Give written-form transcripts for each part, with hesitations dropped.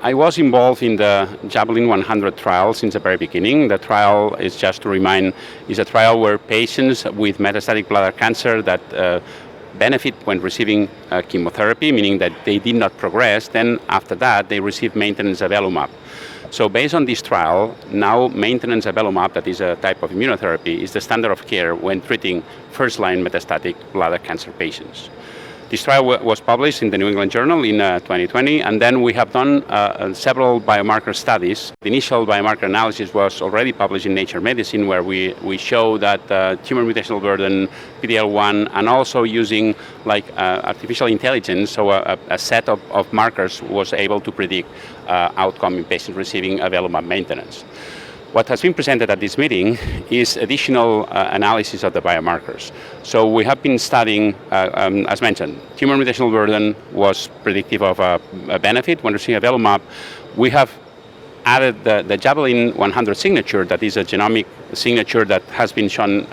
I was involved in the JAVELIN 100 trial since the very beginning. The trial, is just to remind, is a trial where patients with metastatic bladder cancer that benefit when receiving chemotherapy, meaning that they did not progress, then after that they receive maintenance avelumab. So based on this trial, now maintenance avelumab, that is a type of immunotherapy, is the standard of care when treating first-line metastatic bladder cancer patients. This trial was published in the New England Journal in 2020, and then we have done several biomarker studies. The initial biomarker analysis was already published in Nature Medicine, where we show that tumor mutational burden, PD-L1, and also using artificial intelligence, so a set of markers was able to predict outcome in patients receiving avelumab maintenance. What has been presented at this meeting is additional analysis of the biomarkers. So we have been studying, as mentioned, tumor mutational burden was predictive of a benefit when receiving avelumab. We have added the JAVELIN 100 signature, that is a genomic signature that has been shown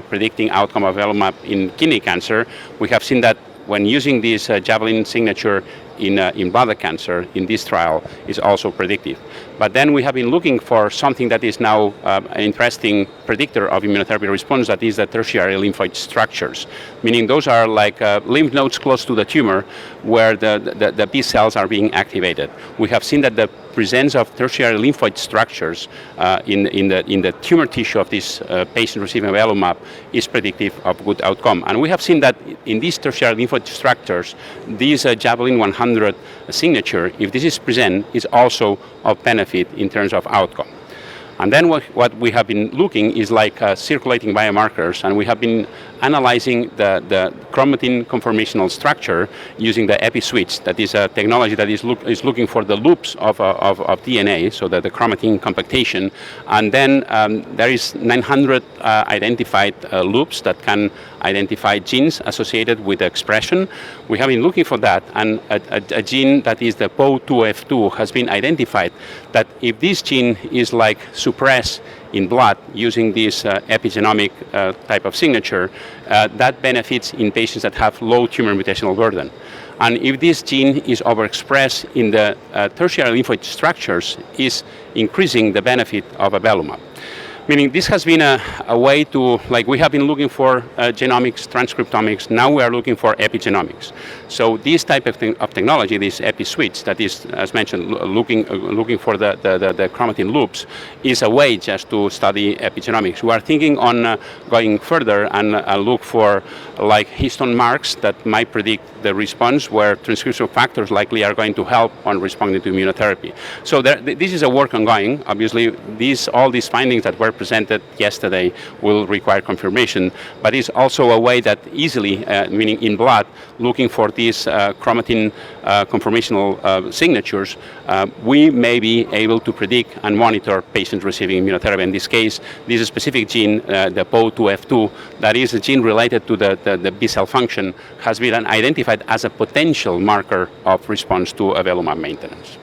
predicting outcome of avelumab in kidney cancer. We have seen that when using this JAVELIN signature in bladder cancer in this trial is also predictive. But then we have been looking for something that is now an interesting predictor of immunotherapy response, that is the tertiary lymphoid structures, meaning those are like lymph nodes close to the tumor where the B cells are being activated. We have seen that the presence of tertiary lymphoid structures in the tumor tissue of this patient receiving avelumab is predictive of good outcome. And we have seen that in these tertiary lymphoid structures, this JAVELIN 100 signature, if this is present, is also of benefit in terms of outcome. And then what we have been looking is circulating biomarkers, and we have been analyzing the chromatin conformational structure using the epi-switch. That is a technology that is looking for the loops of DNA, so that the chromatin compactation. And then there is 900 identified loops that can identify genes associated with the expression. We have been looking for that, and a gene that is the PO2F2 has been identified, that if this gene is suppressed in blood using this epigenomic type of signature, that benefits in patients that have low tumor mutational burden. And if this gene is overexpressed in the tertiary lymphoid structures, is increasing the benefit of avelumab. Meaning this has been a way to, we have been looking for genomics, transcriptomics, now we are looking for epigenomics. So this type of technology, this epi-switch, that is, as mentioned, looking for the chromatin loops, is a way just to study epigenomics. We are thinking on going further and look for histone marks that might predict the response, where transcriptional factors likely are going to help on responding to immunotherapy. So this is a work ongoing. Obviously, all these findings that were presented yesterday will require confirmation, but it's also a way that easily, meaning in blood, looking for these chromatin conformational signatures, we may be able to predict and monitor patients receiving immunotherapy. In this case, this specific gene, the PO2F2, that is a gene related to the B cell function, has been identified as a potential marker of response to avelumab maintenance.